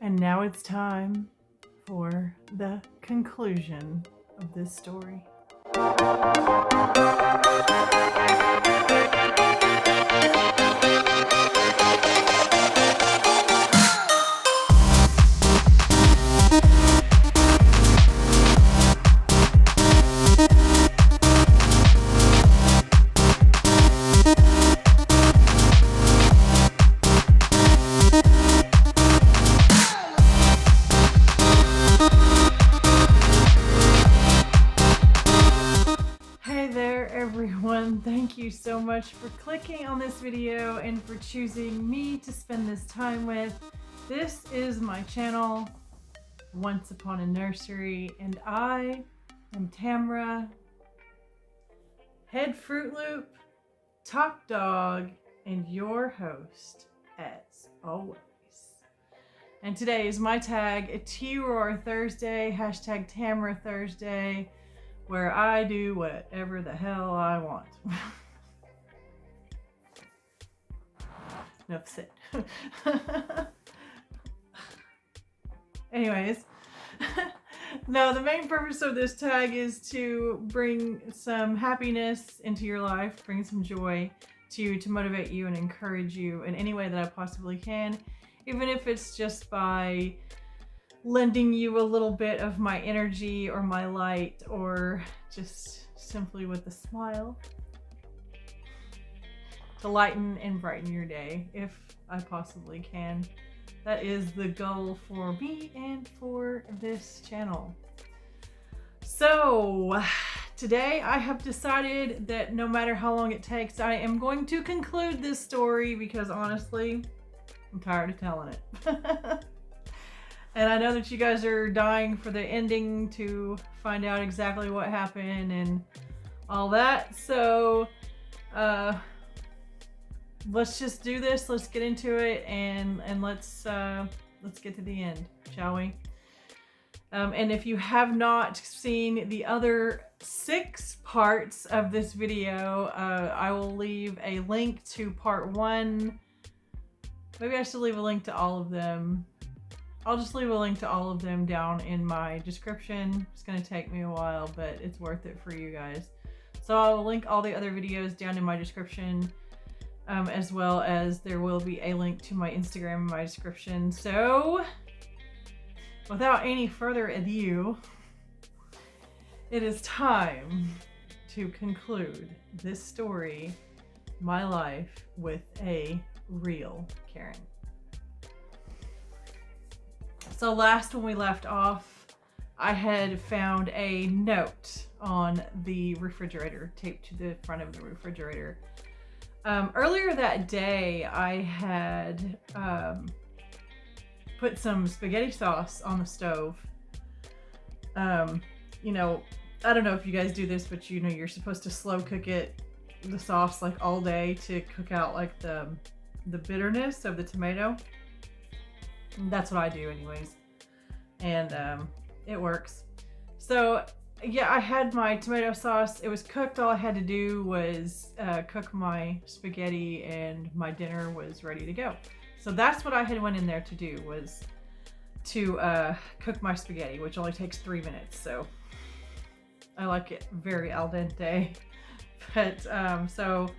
And now it's time for the conclusion of this story. Hey there everyone, thank you so much for clicking on this video and for choosing me to spend this time with. This is my channel, Once Upon a Nursery, and I am Tamra, head Fruit Loop, top dog, and your host as always. And today is my tag, a T-Roar Thursday, hashtag Tamra Thursday, where I do whatever the hell I want. Enough said. Anyways, no, the main purpose of this tag is to bring some happiness into your life, bring some joy to you, to motivate you and encourage you in any way that I possibly can, even if it's just by lending you a little bit of my energy or my light, or just simply with a smile to lighten and brighten your day if I possibly can. That is the goal for me and for this channel. So today I have decided that no matter how long it takes, I am going to conclude this story because honestly, I'm tired of telling it. And I know that you guys are dying for the ending to find out exactly what happened and all that. So let's just do this. Let's get into it and let's get to the end, shall we? And if you have not seen the other 6 parts of this video, I will leave a link to part 1. Maybe I should leave a link to all of them. I'll just leave a link to all of them down in my description. It's going to take me a while, but it's worth it for you guys. So I'll link all the other videos down in my description, as well as there will be a link to my Instagram in my description. So without any further ado, it is time to conclude this story, my life with a real Karen. So last when we left off, I had found a note on the refrigerator, taped to the front of the refrigerator. Earlier that day, I had put some spaghetti sauce on the stove. You know, I don't know if you guys do this, but you know, you're supposed to slow cook it, the sauce, like all day to cook out like the bitterness of the tomato. That's what I do anyways, and it works. So yeah, I had my tomato sauce. It was cooked. All I had to do was cook my spaghetti and my dinner was ready to go. So that's what I had went in there to do, was to cook my spaghetti, which only takes 3 minutes. So I like it very al dente. But so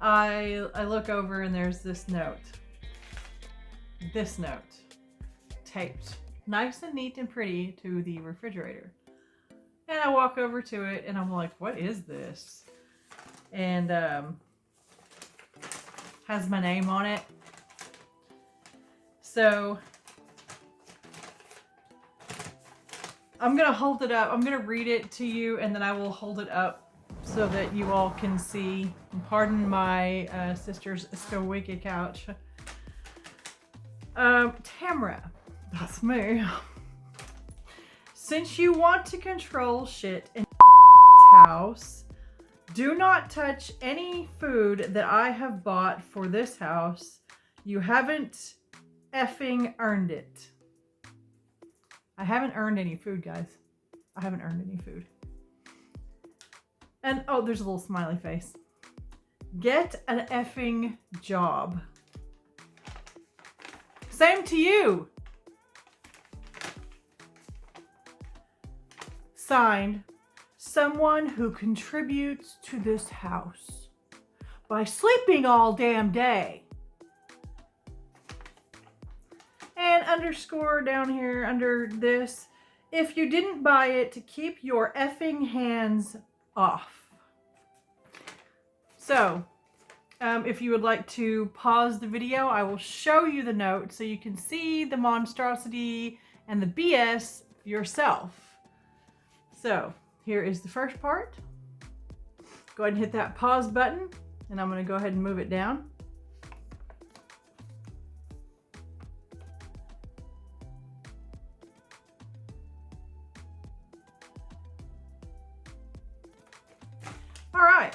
I look over and there's this note. This note taped nice and neat and pretty to the refrigerator. And I walk over to it and I'm like, what is this? And has my name on it. So I'm gonna hold it up. I'm gonna read it to you and then I will hold it up so that you all can see. Pardon my sister's squeaky couch. Tamra, that's me. Since you want to control shit in house, do not touch any food that I have bought for this house. You haven't effing earned it. I haven't earned any food, guys. I haven't earned any food. And oh, there's a little smiley face. Get an effing job. Same to you. Signed, someone who contributes to this house by sleeping all damn day. And underscore down here under this, if you didn't buy it, to keep your effing hands off. So, if you would like to pause the video, I will show you the note so you can see the monstrosity and the BS yourself. So, here is the first part. Go ahead and hit that pause button, and I'm going to go ahead and move it down. All right.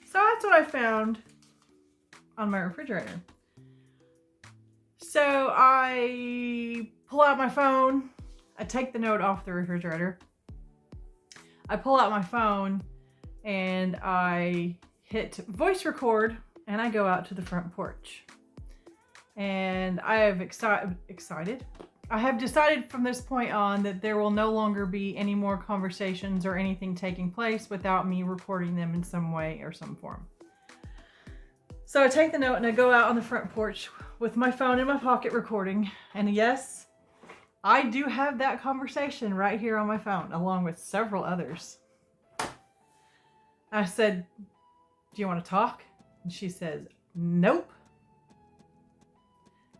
So that's what I found on my refrigerator. So I pull out my phone. I take the note off the refrigerator. I pull out my phone and I hit voice record and I go out to the front porch. And I have excited. I have decided from this point on that there will no longer be any more conversations or anything taking place without me recording them in some way or some form. So I take the note and I go out on the front porch with my phone in my pocket recording. And yes, I do have that conversation right here on my phone, along with several others. I said, "Do you want to talk?" And she says, "Nope."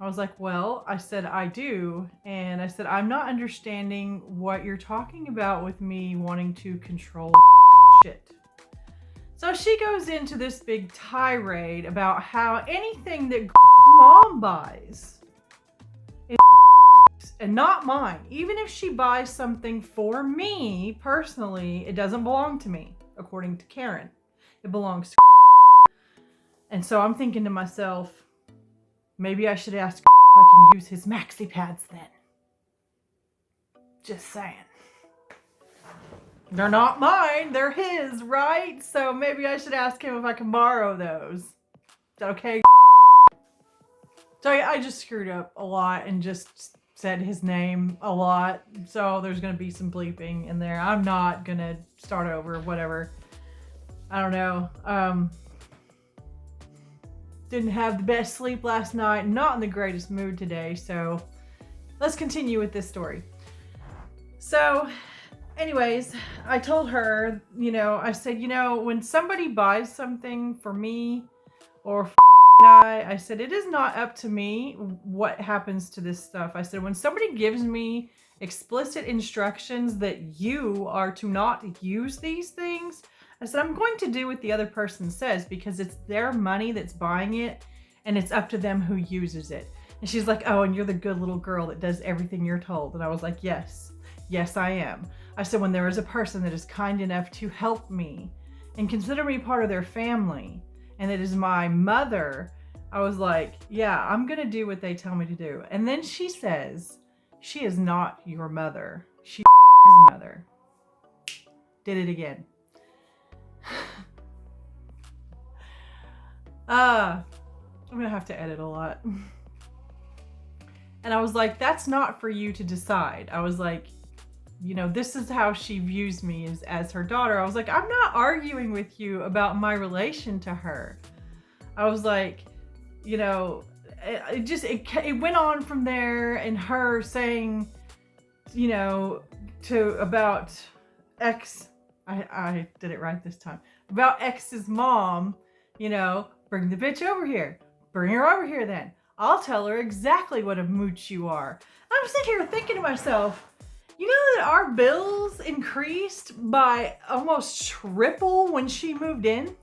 I was like, "Well," I said, "I do." And I said, "I'm not understanding what you're talking about with me wanting to control shit." So she goes into this big tirade about how anything that mom buys is and not mine. Even if she buys something for me personally, it doesn't belong to me, according to Karen. It belongs to. And so I'm thinking to myself, maybe I should ask if I can use his maxi pads then. Just saying. They're not mine, they're his, right? So maybe I should ask him if I can borrow those. Is that okay? So yeah, I just screwed up a lot and just said his name a lot. So there's gonna be some bleeping in there. I'm not gonna start over, whatever. I don't know. Didn't have the best sleep last night, not in the greatest mood today, so let's continue with this story. So anyways, I told her, I said, when somebody buys something for me or for I said, it is not up to me what happens to this stuff. I said, when somebody gives me explicit instructions that you are to not use these things, I said, I'm going to do what the other person says because it's their money that's buying it and it's up to them who uses it. And she's like, "Oh, and you're the good little girl that does everything you're told." And I was like, yes, I am. I said, when there is a person that is kind enough to help me and consider me part of their family, and it is my mother, I was like, yeah, I'm going to do what they tell me to do. And then she says, she is not your mother. She's his mother. Did it again. I'm going to have to edit a lot. And I was like, that's not for you to decide. I was like, this is how she views me as her daughter. I was like, I'm not arguing with you about my relation to her. I was like, it went on from there, and her saying, about X, I did it right this time, about X's mom, bring the bitch over here. Bring her over here then. I'll tell her exactly what a mooch you are. I'm sitting here thinking to myself, that our bills increased by almost triple when she moved in?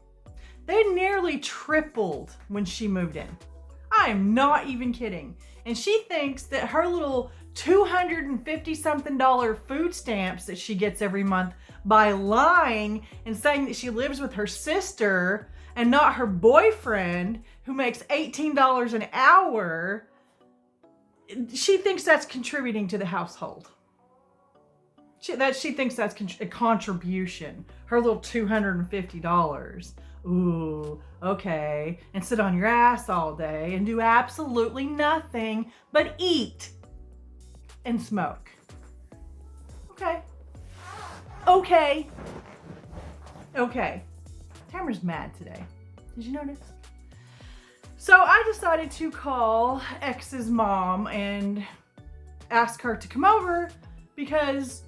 They nearly tripled when she moved in. I am not even kidding. And she thinks that her little $250-something food stamps that she gets every month by lying and saying that she lives with her sister and not her boyfriend who makes $18 an hour, she thinks that's contributing to the household. She thinks that's a contribution. Her little $250. Ooh, okay. And sit on your ass all day and do absolutely nothing but eat and smoke. Okay. Okay. Okay. Tamara's mad today. Did you notice? So I decided to call X's mom and ask her to come over because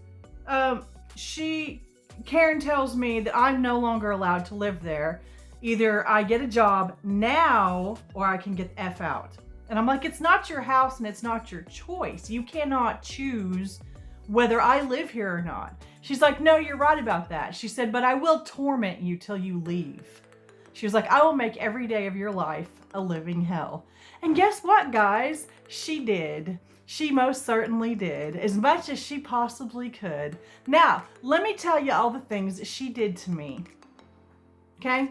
Karen tells me that I'm no longer allowed to live there. Either I get a job now or I can get the F out. And I'm like, it's not your house and it's not your choice. You cannot choose whether I live here or not. She's like, no, you're right about that. She said, but I will torment you till you leave. She was like, I will make every day of your life a living hell. And guess what, guys? She did. She most certainly did, as much as she possibly could. Now, let me tell you all the things that she did to me. Okay?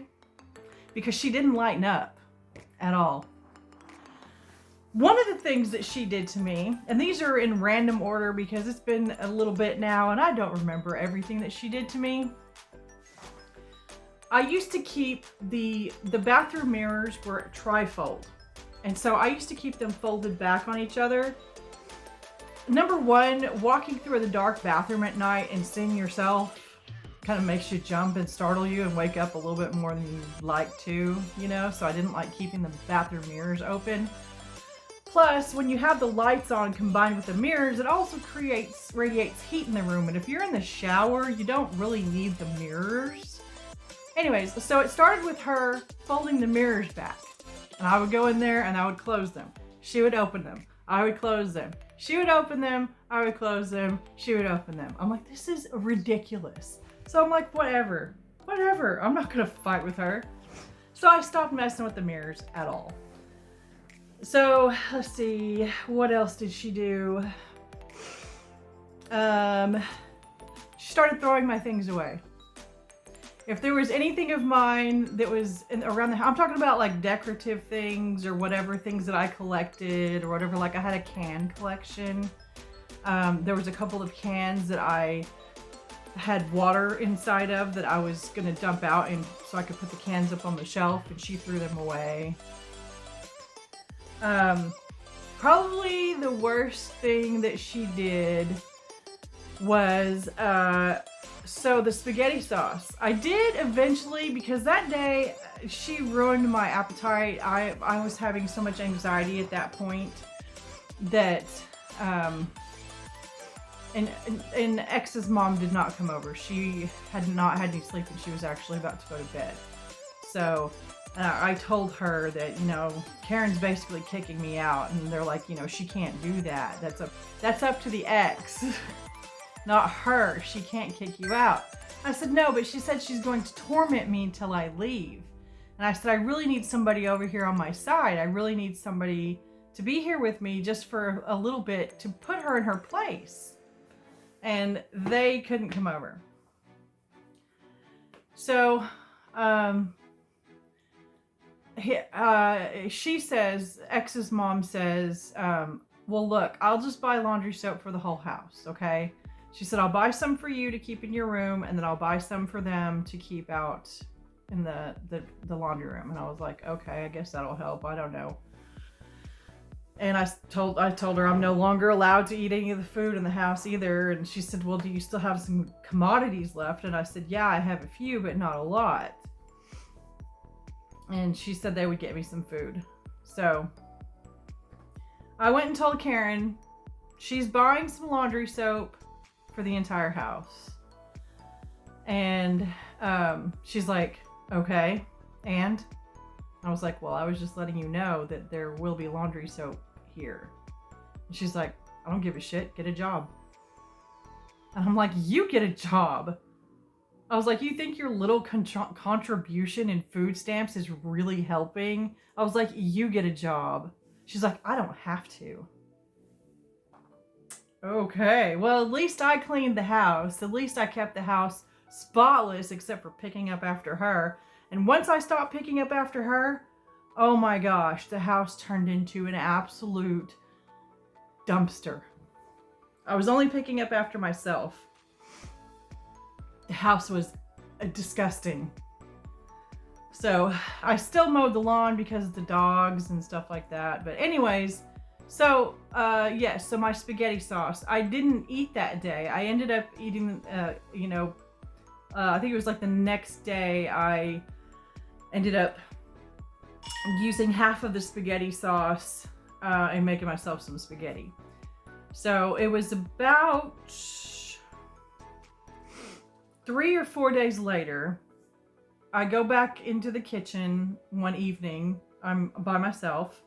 Because she didn't lighten up at all. One of the things that she did to me, and these are in random order because it's been a little bit now and I don't remember everything that she did to me. I used to keep the bathroom mirrors were trifold. And so I used to keep them folded back on each other. Number one, walking through the dark bathroom at night and seeing yourself kind of makes you jump and startle you and wake up a little bit more than you'd like to, you know? So I didn't like keeping the bathroom mirrors open. Plus, when you have the lights on combined with the mirrors, it also radiates heat in the room. And if you're in the shower, you don't really need the mirrors. Anyways, so it started with her folding the mirrors back. And I would go in there and I would close them. She would open them. I would close them. She would open them. I would close them. She would open them. I'm like, this is ridiculous. So I'm like, whatever. I'm not going to fight with her. So I stopped messing with the mirrors at all. So let's see, what else did she do? She started throwing my things away. If there was anything of mine that was around the house, I'm talking about like decorative things or whatever, things that I collected or whatever. Like I had a can collection. There was a couple of cans that I had water inside of that I was gonna dump out, and so I could put the cans up on the shelf, and she threw them away. Probably the worst thing that she did was, so the spaghetti sauce. I did eventually, because that day she ruined my appetite. I was having so much anxiety at that point that, and X's mom did not come over. She had not had any sleep and she was actually about to go to bed. So I told her that, you know, Karen's basically kicking me out, and they're like, you know, she can't do that. That's up to the ex, not her. She can't kick you out. I said, no, but she said she's going to torment me until I leave. And I said, I really need somebody over here on my side. I really need somebody to be here with me just for a little bit to put her in her place. And they couldn't come over. So, she says, X's mom says, well, look, I'll just buy laundry soap for the whole house, okay? She said, I'll buy some for you to keep in your room, and then I'll buy some for them to keep out in the laundry room. And I was like, okay, I guess that'll help. I don't know. And I told her I'm no longer allowed to eat any of the food in the house either. And she said, well, do you still have some commodities left? And I said, yeah, I have a few, but not a lot. And she said they would get me some food. So I went and told Karen she's buying some laundry soap for the entire house. And she's like, okay. And I was like, well, I was just letting you know that there will be laundry soap here. And she's like, I don't give a shit. Get a job. And I'm like, you get a job. I was like, you think your little contribution in food stamps is really helping? I was like, you get a job. She's like, I don't have to. Okay, well, at least I cleaned the house. At least I kept the house spotless except for picking up after her. And once I stopped picking up after her, oh my gosh, the house turned into an absolute dumpster. I was only picking up after myself. The house was disgusting. So I still mowed the lawn because of the dogs and stuff like that. But anyways, So, yes, so my spaghetti sauce. I didn't eat that day. I ended up eating, I think it was like the next day I ended up using half of the spaghetti sauce and making myself some spaghetti. So it was about 3 or 4 days later. I go back into the kitchen one evening. I'm by myself.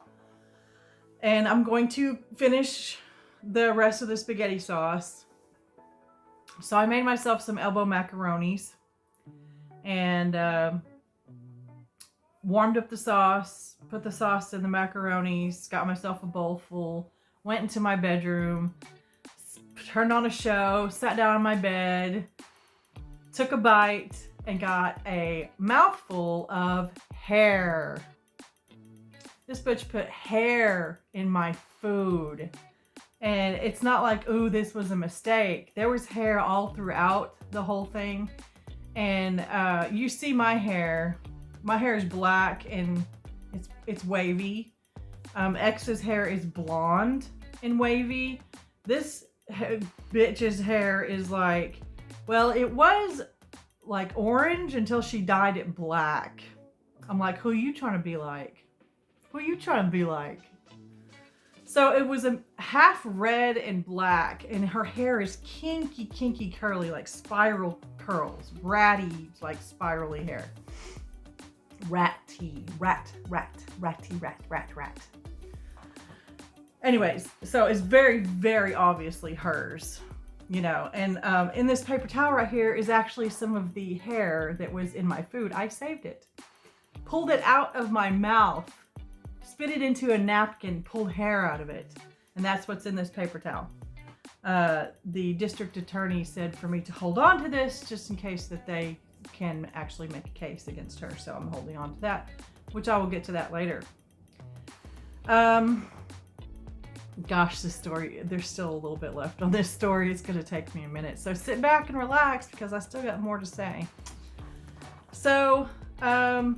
And I'm going to finish the rest of the spaghetti sauce. So I made myself some elbow macaronis and warmed up the sauce, put the sauce in the macaronis, got myself a bowl full, went into my bedroom, turned on a show, sat down on my bed, took a bite, and got a mouthful of hair. This bitch put hair in my food. And it's not like, ooh, this was a mistake. There was hair all throughout the whole thing. And you see my hair. My hair is black and it's wavy. X's hair is blonde and wavy. This bitch's hair is like, well, it was like orange until she dyed it black. I'm like, who you trying to be like? Who you trying to be like? So it was a half red and black, and her hair is kinky, curly, like spiral curls, ratty, like spirally hair. Ratty. Anyways, so it's very, very obviously hers, you know. And in this paper towel right here is actually some of the hair that was in my food. I saved it, pulled it out of my mouth, spit it into a napkin, pulled hair out of it. And that's what's in this paper towel. The district attorney said for me to hold on to this just in case that they can actually make a case against her. So I'm holding on to that, which I will get to that later. Gosh, this story, there's still a little bit left on this story. It's going to take me a minute. So sit back and relax because I still got more to say. So, the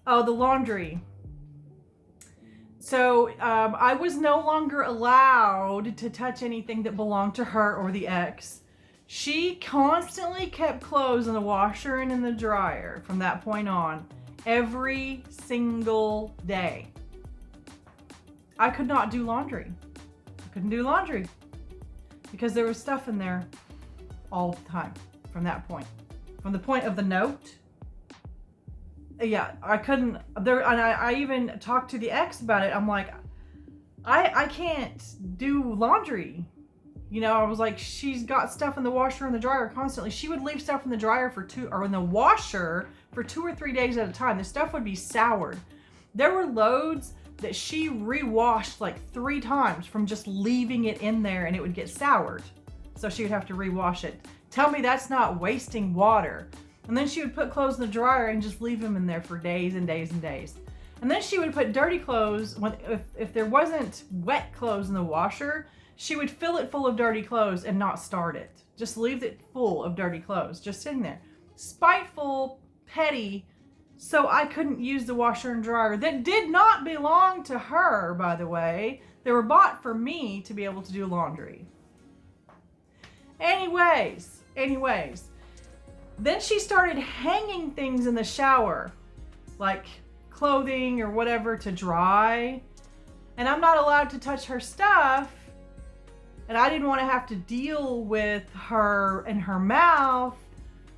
laundry. So I was no longer allowed to touch anything that belonged to her or the ex. She constantly kept clothes in the washer and in the dryer from that point on, every single day. I could not do laundry. I couldn't do laundry because there was stuff in there all the time from that point. From the point of the note. Yeah, I couldn't there, and I even talked to the ex about it. I'm like, I can't do laundry. You know, I was like, she's got stuff in the washer and the dryer constantly. She would leave stuff in the dryer in the washer for 2 or 3 days at a time. The stuff would be soured. There were loads that she rewashed like 3 times from just leaving it in there, and it would get soured. So she would have to rewash it. Tell me that's not wasting water. And then she would put clothes in the dryer and just leave them in there for days and days and days. And then she would put dirty clothes, if there wasn't wet clothes in the washer, she would fill it full of dirty clothes and not start it. Just leave it full of dirty clothes, just sitting there. Spiteful, petty, so I couldn't use the washer and dryer that did not belong to her, by the way. They were bought for me to be able to do laundry. Anyways. Then she started hanging things in the shower, like clothing or whatever, to dry. And I'm not allowed to touch her stuff. And I didn't want to have to deal with her and her mouth.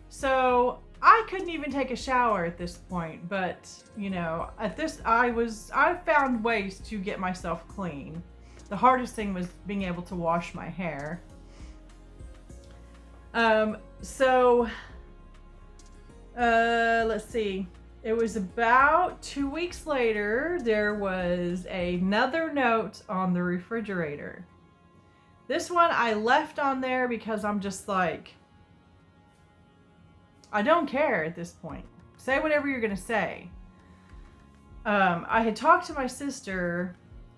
So I couldn't even take a shower at this point. But, you know, I found ways to get myself clean. The hardest thing was being able to wash my hair. Let's see. It was about 2 weeks later, there was another note on the refrigerator. This one I left on there because I'm just like, I don't care at this point. Say whatever you're going to say. I had talked to my sister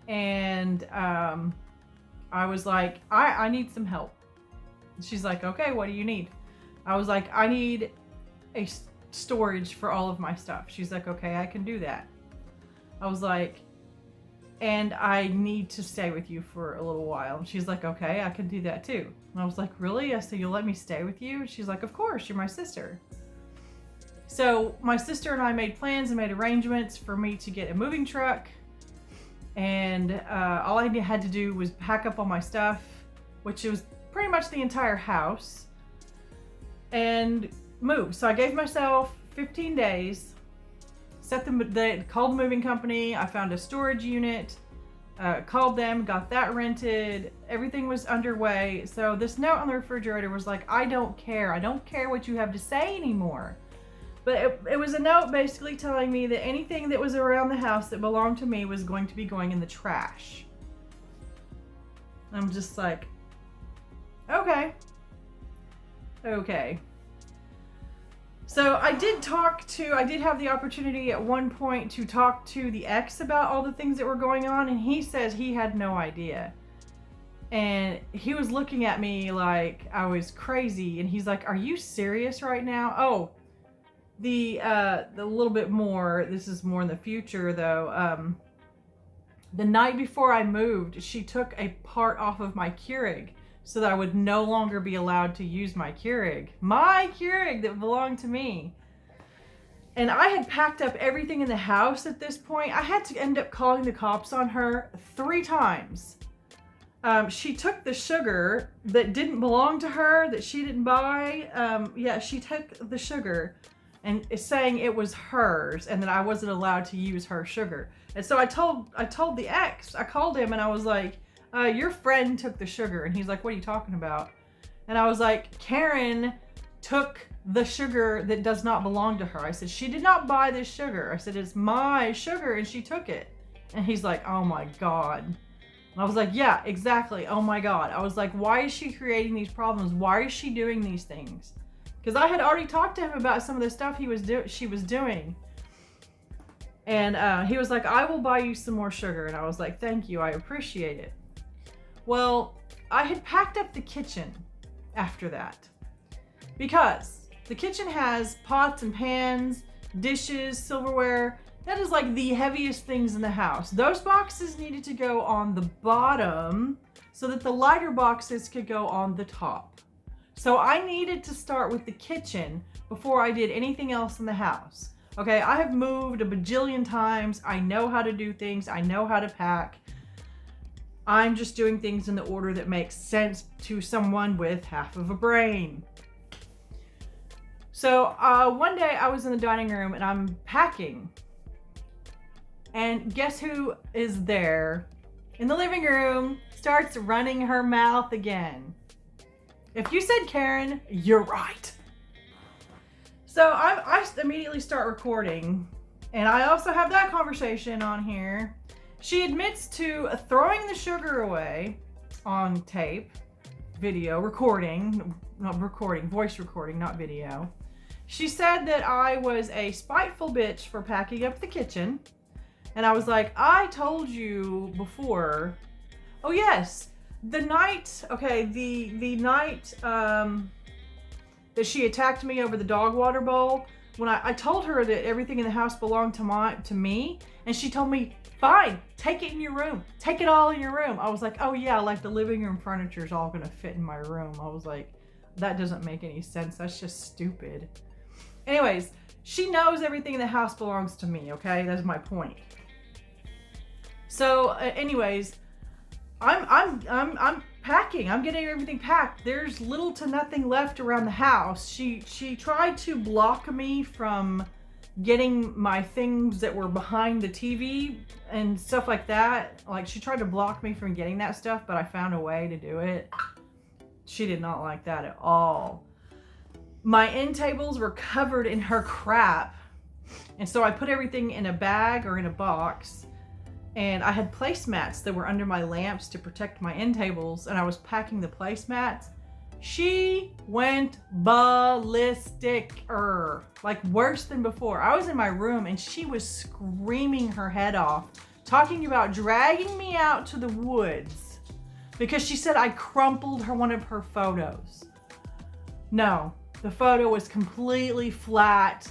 and I was like, I need some help. She's like, okay, what do you need? I was like, I need a storage for all of my stuff. She's like, okay, I can do that. I was like, and I need to stay with you for a little while. And she's like, okay, I can do that too. And I was like, really? I said, you'll let me stay with you? And she's like, of course, you're my sister. So my sister and I made plans and made arrangements for me to get a moving truck. And all I had to do was pack up all my stuff, which was pretty much the entire house, and move. So I gave myself 15 days, called the moving company. I found a storage unit, called them, got that rented. Everything was underway. So this note on the refrigerator was like, I don't care. I don't care what you have to say anymore. But it was a note basically telling me that anything that was around the house that belonged to me was going to be going in the trash. I'm just like, okay. Okay. So I did have the opportunity at one point to talk to the ex about all the things that were going on, and he says he had no idea. And he was looking at me like I was crazy, and he's like, are you serious right now? Oh, the little bit more, this is more in the future though, the night before I moved, she took a part off of my Keurig so that I would no longer be allowed to use my Keurig that belonged to me. And I had packed up everything in the house at this point. I had to end up calling the cops on her 3 times. She took the sugar that didn't belong to her, that she didn't buy. She took the sugar and is saying it was hers and that I wasn't allowed to use her sugar. And so I told the ex, I called him and I was like, your friend took the sugar. And he's like, what are you talking about? And I was like, Karen took the sugar that does not belong to her. I said, she did not buy this sugar. I said, it's my sugar and she took it. And he's like, oh my God. And I was like, yeah, exactly. Oh my God. I was like, why is she creating these problems? Why is she doing these things? Because I had already talked to him about some of the stuff she was doing. And he was like, I will buy you some more sugar. And I was like, thank you, I appreciate it. Well, I had packed up the kitchen after that. Because the kitchen has pots and pans, dishes, silverware. That is like the heaviest things in the house. Those boxes needed to go on the bottom so that the lighter boxes could go on the top. So I needed to start with the kitchen before I did anything else in the house. Okay, I have moved a bajillion times. I know how to do things. I know how to pack. I'm just doing things in the order that makes sense to someone with half of a brain. So one day I was in the dining room and I'm packing. And guess who is there in the living room? Starts running her mouth again. If you said Karen, you're right. So I immediately start recording, and I also have that conversation on here. She admits to throwing the sugar away on tape, video, recording, voice recording, not video. She said that I was a spiteful bitch for packing up the kitchen, and I was like, I told you before. Oh yes. The night that she attacked me over the dog water bowl, when I told her that everything in the house belonged to me, and she told me, fine, take it in your room. Take it all in your room. I was like, oh yeah, like the living room furniture is all gonna fit in my room. I was like, that doesn't make any sense. That's just stupid. Anyways, she knows everything in the house belongs to me, okay? That's my point. So anyways, I'm packing. I'm getting everything packed. There's little to nothing left around the house. She tried to block me from getting my things that were behind the TV and stuff like that. Like, she tried to block me from getting that stuff, but I found a way to do it. She did not like that at all. My end tables were covered in her crap. And so I put everything in a bag or in a box. And I had placemats that were under my lamps to protect my end tables, and I was packing the placemats. She went ballistic, like worse than before. I was in my room and she was screaming her head off, talking about dragging me out to the woods because she said I crumpled one of her photos. No, the photo was completely flat,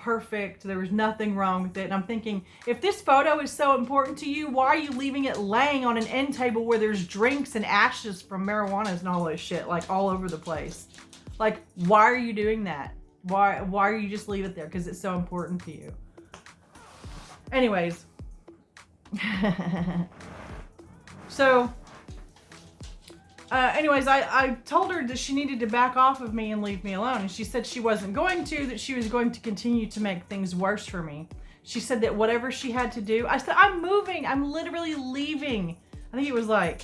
perfect. There was nothing wrong with it. And I'm thinking, if this photo is so important to you, why are you leaving it laying on an end table where there's drinks and ashes from marijuana and all this shit, like all over the place? Like, why are you doing that? Why are you just leave it there? Because it's so important to you. Anyways. So, anyways, I told her that she needed to back off of me and leave me alone. And she said she wasn't going to, that she was going to continue to make things worse for me. She said that whatever she had to do, I said, I'm moving. I'm literally leaving. I think it was like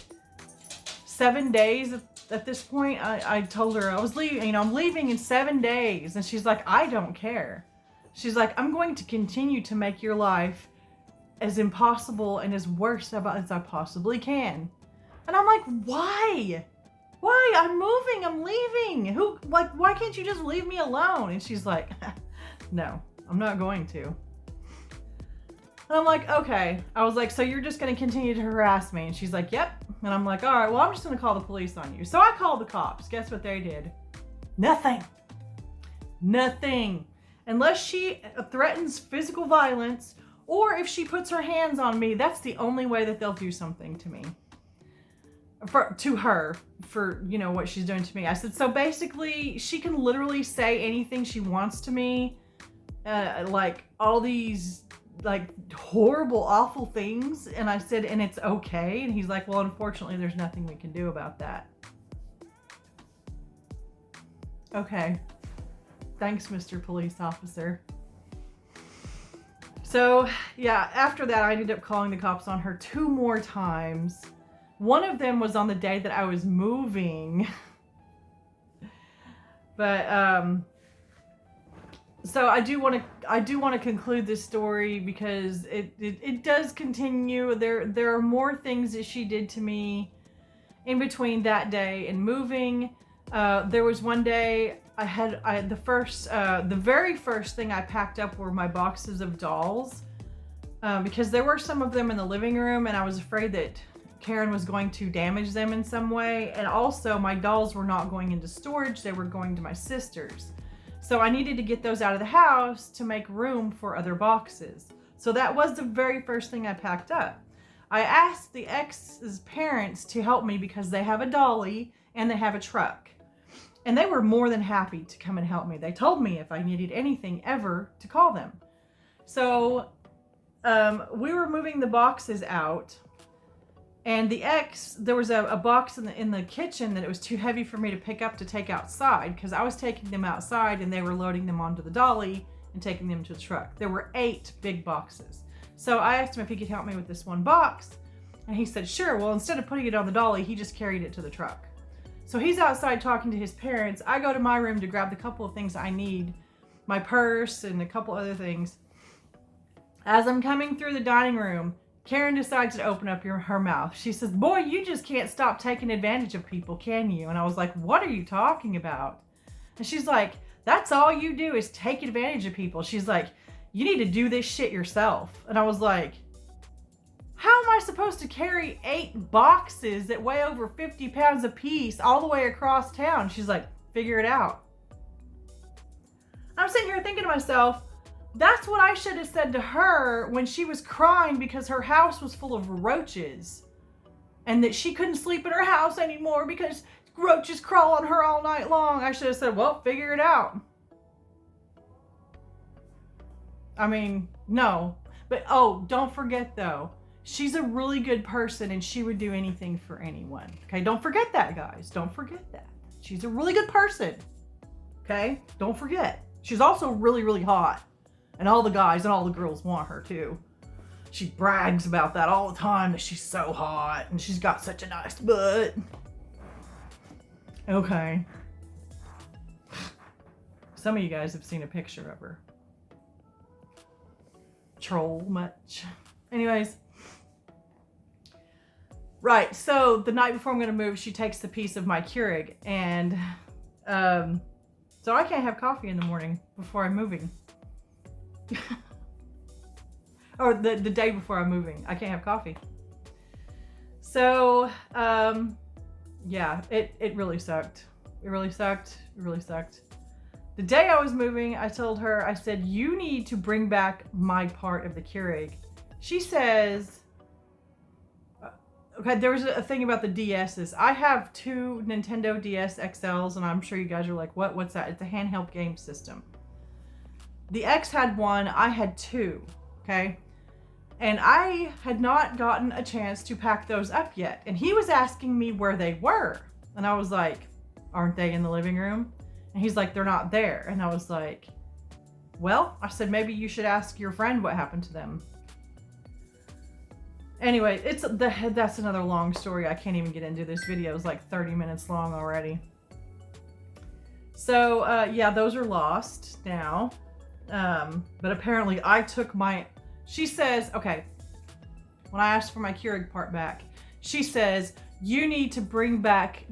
7 days at this point. I told her I was leaving, you know, I'm leaving in 7 days. And she's like, I don't care. She's like, I'm going to continue to make your life as impossible and as worse as I possibly can. And I'm like, why? Why? I'm moving. I'm leaving. Why can't you just leave me alone? And she's like, no, I'm not going to. And I'm like, okay. I was like, so you're just going to continue to harass me? And she's like, yep. And I'm like, all right, well, I'm just going to call the police on you. So I called the cops. Guess what they did? Nothing. Nothing. Unless she threatens physical violence, or if she puts her hands on me, that's the only way that they'll do something to me. To her, for, you know, what she's doing to me. I said, so basically, she can literally say anything she wants to me. Like, all these, like, horrible, awful things. And I said, and it's okay. And he's like, well, unfortunately, there's nothing we can do about that. Okay. Thanks, Mr. Police Officer. So, yeah, after that, I ended up calling the cops on her 2 more times. One of them was on the day that I was moving. But, so I do want to conclude this story because it does continue. There are more things that she did to me in between that day and moving. There was one day the very first thing I packed up were my boxes of dolls, because there were some of them in the living room and I was afraid that Karen was going to damage them in some way. And also my dolls were not going into storage. They were going to my sister's. So I needed to get those out of the house to make room for other boxes. So that was the very first thing I packed up. I asked the ex's parents to help me because they have a dolly and they have a truck. And they were more than happy to come and help me. They told me if I needed anything ever to call them. So we were moving the boxes out. And there was a box in the kitchen that it was too heavy for me to pick up to take outside, because I was taking them outside and they were loading them onto the dolly and taking them to the truck. There were 8 big boxes. So I asked him if he could help me with this one box. And he said, sure. Well, instead of putting it on the dolly, he just carried it to the truck. So he's outside talking to his parents. I go to my room to grab the couple of things I need, my purse and a couple other things. As I'm coming through the dining room, Karen decides to open up her mouth. She says, boy, you just can't stop taking advantage of people, can you? And I was like, what are you talking about? And she's like, that's all you do is take advantage of people. She's like, you need to do this shit yourself. And I was like, how am I supposed to carry 8 boxes that weigh over 50 pounds apiece all the way across town? She's like, figure it out. I'm sitting here thinking to myself, that's what I should have said to her when she was crying because her house was full of roaches and that she couldn't sleep in her house anymore because roaches crawl on her all night long. I should have said, well, figure it out. I mean, no. But, oh, don't forget, though. She's a really good person and she would do anything for anyone. Okay, don't forget that, guys. Don't forget that. She's a really good person. Okay, don't forget. She's also really, really hot. And all the guys and all the girls want her too. She brags about that all the time, that she's so hot and she's got such a nice butt. Okay. Some of you guys have seen a picture of her. Troll much. Anyways. Right, so the night before I'm going to move, she takes the piece of my Keurig. And so I can't have coffee in the morning before I'm moving. Or the day before I'm moving. I can't have coffee. So, yeah, it really sucked. It really sucked. It really sucked. The day I was moving, I told her, I said, you need to bring back my part of the Keurig. She says, okay, there was a thing about the DSs. I have 2 Nintendo DS XLs, and I'm sure you guys are like, what's that? It's a handheld game system. The X had 1, I had 2, okay? And I had not gotten a chance to pack those up yet. And he was asking me where they were. And I was like, aren't they in the living room? And he's like, they're not there. And I was like, well, I said, maybe you should ask your friend what happened to them. Anyway, that's another long story. I can't even get into. This video is like 30 minutes long already. So, yeah, those are lost now. But apparently I took she says, okay, when I asked for my Keurig part back, she says, you need to bring back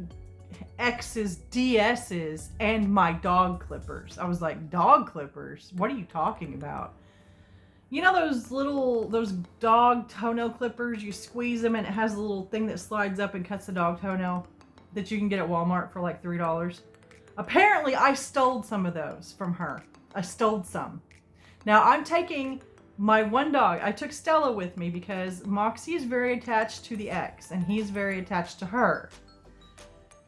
X's DS's and my dog clippers. I was like, dog clippers? What are you talking about? You know those dog toenail clippers? You squeeze them and it has a little thing that slides up and cuts the dog toenail that you can get at Walmart for like $3. Apparently I stole some of those from her. I stole some. Now I'm taking my one dog. I took Stella with me because Moxie is very attached to the X and he's very attached to her.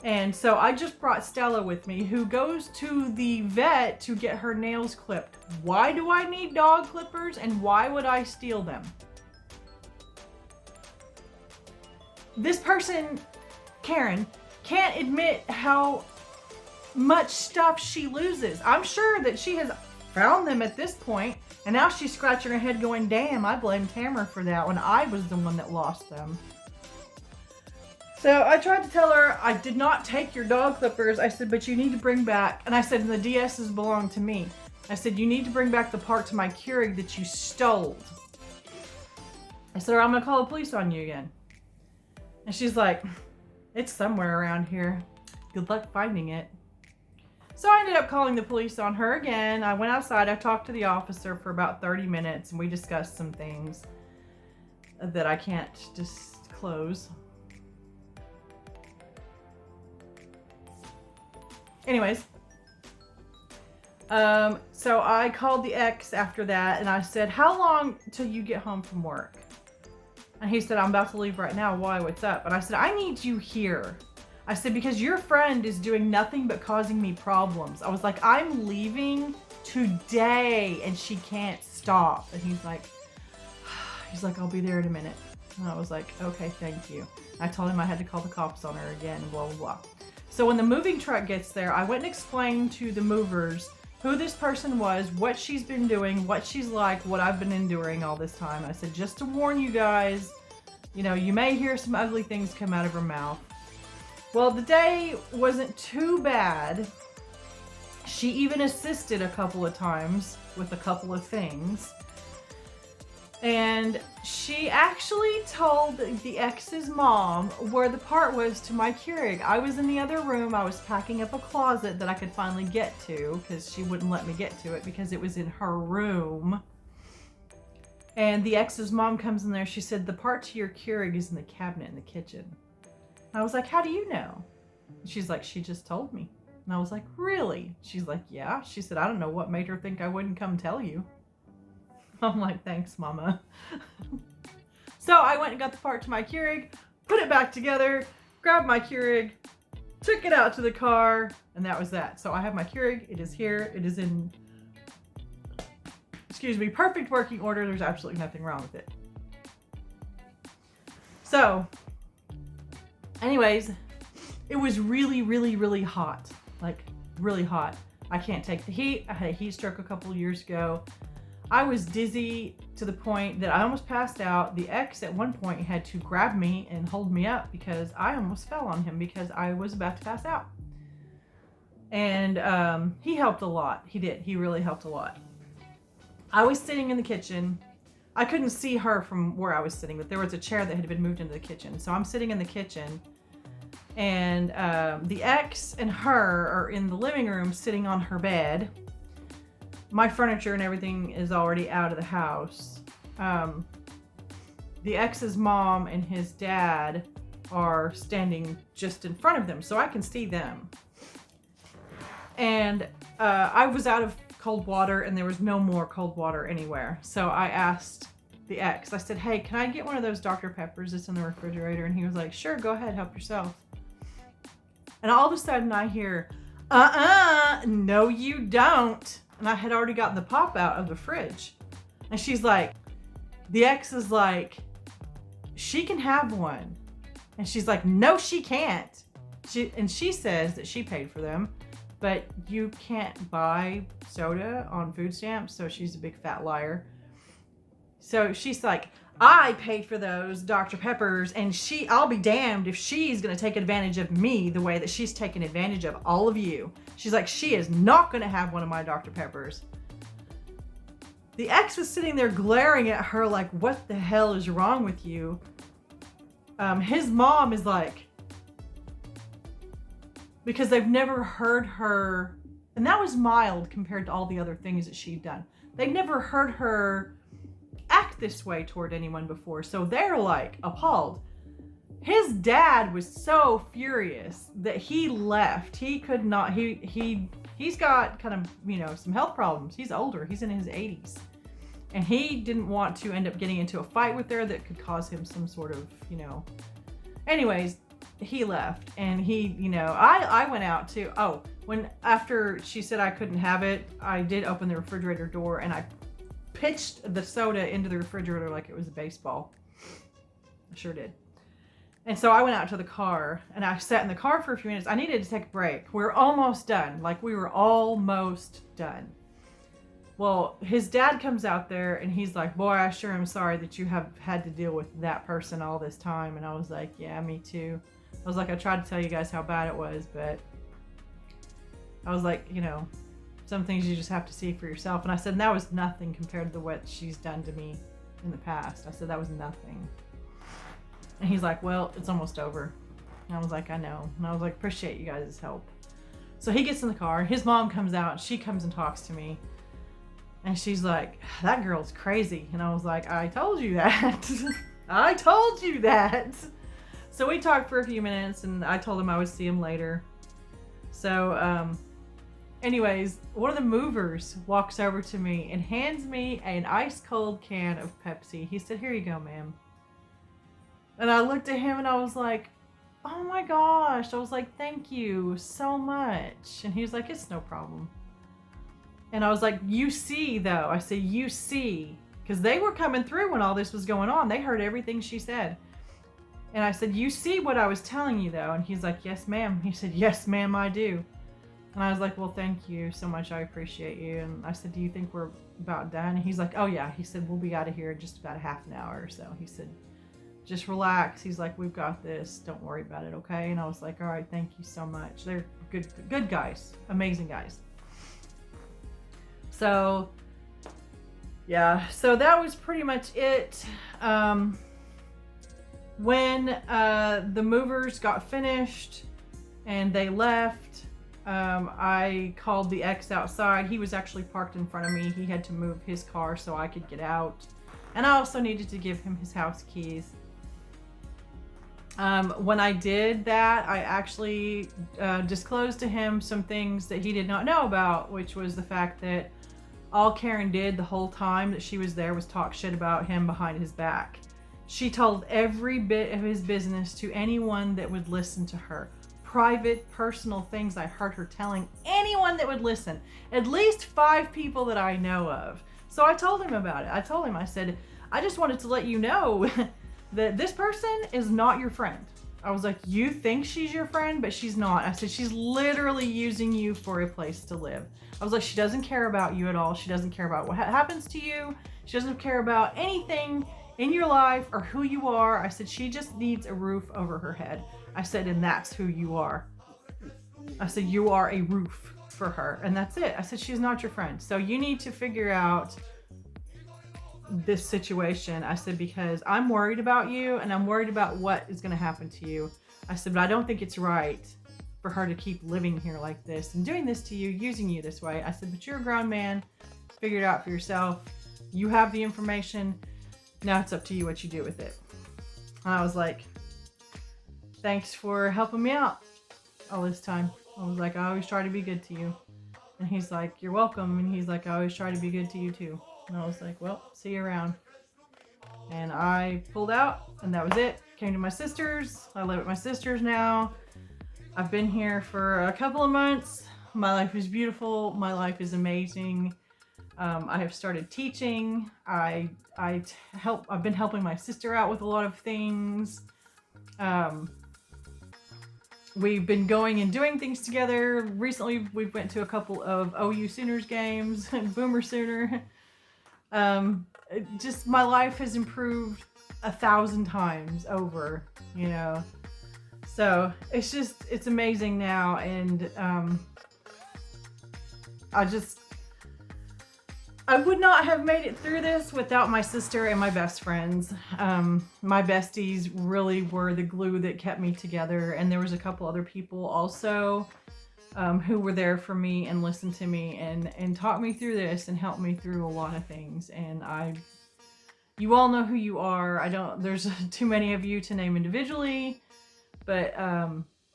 And so I just brought Stella with me, who goes to the vet to get her nails clipped. Why do I need dog clippers and why would I steal them? This person, Karen, can't admit how much stuff she loses. I'm sure that she has found them at this point, and now she's scratching her head going, damn, I blame Tamara for that when I was the one that lost them. So I tried to tell her, I did not take your dog clippers. I said, but you need to bring back, and I said, and the DSs belong to me. I said, you need to bring back the part to my Keurig that you stole. I said, or I'm gonna call the police on you again. And she's like, it's somewhere around here. Good luck finding it. So I ended up calling the police on her again. I went outside, I talked to the officer for about 30 minutes, and we discussed some things that I can't disclose. Anyways, so I called the ex after that and I said, how long till you get home from work? And he said, I'm about to leave right now. Why? What's up? And I said, I need you here. I said, because your friend is doing nothing but causing me problems. I was like, I'm leaving today and she can't stop. And he's like, I'll be there in a minute. And I was like, okay, thank you. I told him I had to call the cops on her again, blah, blah, blah. So when the moving truck gets there, I went and explained to the movers who this person was, what she's been doing, what she's like, what I've been enduring all this time. I said, just to warn you guys, you know, you may hear some ugly things come out of her mouth. Well, the day wasn't too bad. She even assisted a couple of times with a couple of things. And she actually told the ex's mom where the part was to my Keurig. I was in the other room. I was packing up a closet that I could finally get to because she wouldn't let me get to it because it was in her room. And the ex's mom comes in there. She said, the part to your Keurig is in the cabinet in the kitchen. I was like, how do you know? She's like, she just told me. And I was like, really? She's like, yeah. She said, I don't know what made her think I wouldn't come tell you. I'm like, thanks, mama. So I went and got the part to my Keurig, put it back together, grabbed my Keurig, took it out to the car, and that was that. So I have my Keurig. It is here. It is in, perfect working order. There's absolutely nothing wrong with it. So, anyways, it was really, really, really hot. Like, really hot. I can't take the heat. I had a heat stroke a couple years ago. I was dizzy to the point that I almost passed out. The ex at one point had to grab me and hold me up because I almost fell on him because I was about to pass out. And he helped a lot. He did. He really helped a lot. I was sitting in the kitchen. I couldn't see her from where I was sitting, but there was a chair that had been moved into the kitchen. So I'm sitting in the kitchen, and the ex and her are in the living room sitting on her bed. My furniture and everything is already out of the house. The ex's mom and his dad are standing just in front of them, so I can see them. And I was out of cold water and there was no more cold water anywhere. So I asked the ex, I said, hey, can I get one of those Dr. Peppers that's in the refrigerator? And he was like, sure, go ahead, help yourself. And all of a sudden I hear, no you don't. And I had already gotten the pop out of the fridge. And she's like, the ex is like, she can have one. And she's like, no, she can't. She says that she paid for them, but you can't buy soda on food stamps. So she's a big fat liar. So she's like, I paid for those Dr. Peppers, and I'll be damned if she's going to take advantage of me the way that she's taken advantage of all of you. She's like, she is not going to have one of my Dr. Peppers. The ex was sitting there glaring at her like, what the hell is wrong with you? His mom is like, because they've never heard her, and that was mild compared to all the other things that she'd done. They'd never heard her act this way toward anyone before, so they're like appalled. His dad was so furious that he left. He could not, he's got kind of, some health problems. He's older, he's in his 80s. And he didn't want to end up getting into a fight with her that could cause him some sort of, anyways, he left. And he, I went out to, after she said I couldn't have it, I did open the refrigerator door and I pitched the soda into the refrigerator like it was a baseball. I sure did. And so I went out to the car and I sat in the car for a few minutes. I needed to take a break. We were almost done. We were almost done. Well, his dad comes out there and he's like, boy, I sure am sorry that you have had to deal with that person all this time. And I was like, yeah, me too. I was like, I tried to tell you guys how bad it was, but I was like, some things you just have to see for yourself. And I said, and that was nothing compared to what she's done to me in the past. I said, that was nothing. And he's like, well, it's almost over. And I was like, I know. And I was like, appreciate you guys' help. So he gets in the car. His mom comes out. She comes and talks to me. And she's like, that girl's crazy. And I was like, I told you that. I told you that. So we talked for a few minutes and I told him I would see him later. So, anyways, one of the movers walks over to me and hands me an ice cold can of Pepsi. He said, here you go, ma'am. And I looked at him and I was like, oh my gosh. I was like, thank you so much. And he was like, it's no problem. And I was like, you see though. I said, you see. Because they were coming through when all this was going on. They heard everything she said. And I said, you see what I was telling you though? And he's like, yes, ma'am. He said, yes, ma'am, I do. And I was like, well, thank you so much. I appreciate you. And I said, do you think we're about done? And he's like, oh yeah. He said, we'll be out of here in just about a half an hour or so. He said, just relax. He's like, we've got this. Don't worry about it, okay? And I was like, all right, thank you so much. They're good guys. Amazing guys. So, yeah. So that was pretty much it. When the movers got finished and they left, I called the ex outside. He was actually parked in front of me. He had to move his car so I could get out. And I also needed to give him his house keys. When I did that, I actually disclosed to him some things that he did not know about, which was the fact that all Karen did the whole time that she was there was talk shit about him behind his back. She told every bit of his business to anyone that would listen to her. Private, personal things I heard her telling anyone that would listen. At least 5 people that I know of. So I told him about it. I said, I just wanted to let you know that this person is not your friend. I was like, you think she's your friend, but she's not. I said, she's literally using you for a place to live. I was like, she doesn't care about you at all. She doesn't care about what happens to you. She doesn't care about anything in your life or who you are. I said, she just needs a roof over her head. I said, and that's who you are. I said, you are a roof for her, and that's it. I said, she's not your friend. So you need to figure out this situation. I said, because I'm worried about you and I'm worried about what is going to happen to you. I said, but I don't think it's right for her to keep living here like this and doing this to you, using you this way. I said, but you're a grown man. Figure it out for yourself. You have the information. Now it's up to you what you do with it. And I was like, thanks for helping me out all this time. I was like, I always try to be good to you. And he's like, you're welcome. And he's like, I always try to be good to you too. And I was like, well, see you around. And I pulled out, and that was it. Came to my sister's. I live at my sister's now. I've been here for a couple of months. My life is beautiful. My life is amazing. I have started teaching. I've been helping my sister out with a lot of things. We've been going and doing things together. Recently, we went to a couple of OU Sooners games, Boomer Sooner. Just my life has improved 1,000 times over, you know. So it's amazing now, and I would not have made it through this without my sister and my best friends. My besties really were the glue that kept me together, and there was a couple other people also who were there for me and listened to me and taught me through this and helped me through a lot of things. And you all know who you are. There's too many of you to name individually, but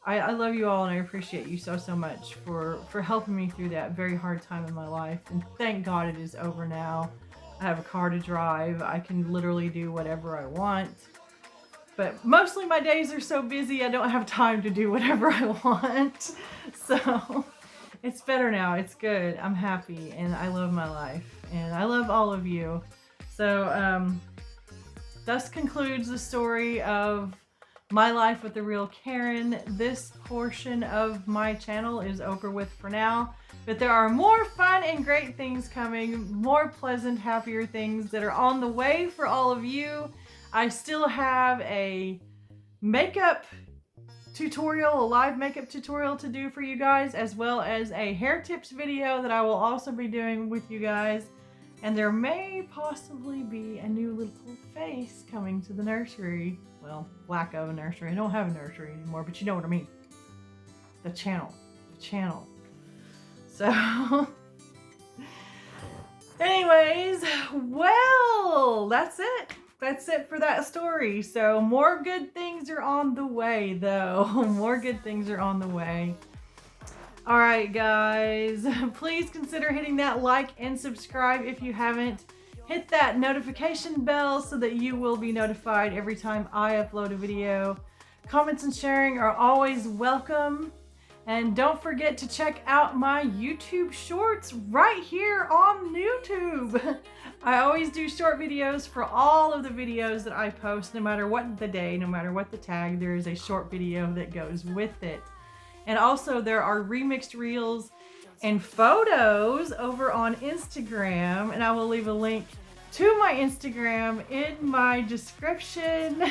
I love you all, and I appreciate you so much for helping me through that very hard time in my life. And thank God it is over now. I have a car to drive. I can literally do whatever I want. But mostly my days are so busy I don't have time to do whatever I want. So it's better now. It's good. I'm happy, and I love my life, and I love all of you. So thus concludes the story of my life with the real Karen. This portion of my channel is over with for now, but there are more fun and great things coming, more pleasant, happier things that are on the way for all of you. I still have a makeup tutorial, a live makeup tutorial to do for you guys, as well as a hair tips video that I will also be doing with you guys. And there may possibly be a new little face coming to the nursery. Well, lack of a nursery. I don't have a nursery anymore, but you know what I mean. The channel. So, anyways, well, that's it. That's it for that story. So more good things are on the way, though. More good things are on the way. All right, guys, please consider hitting that like and subscribe if you haven't. Hit that notification bell so that you will be notified every time I upload a video. Comments and sharing are always welcome. And don't forget to check out my YouTube shorts right here on YouTube. I always do short videos for all of the videos that I post, no matter what the day, no matter what the tag, there is a short video that goes with it. And also there are remixed reels and photos over on Instagram, and I will leave a link to my Instagram in my description.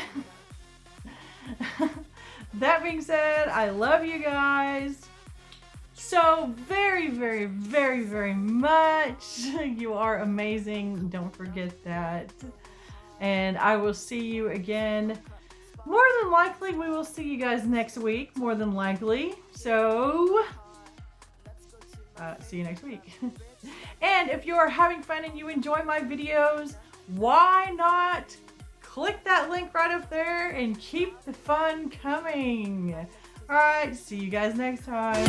That being said, I love you guys so very, very, very, very much. You are amazing. Don't forget that. And I will see you again. More than likely, we will see you guys next week. More than likely. So, see you next week. And if you are having fun and you enjoy my videos, why not click that link right up there and keep the fun coming. All right, see you guys next time.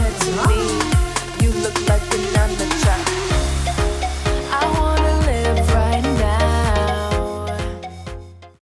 You look like an amateur.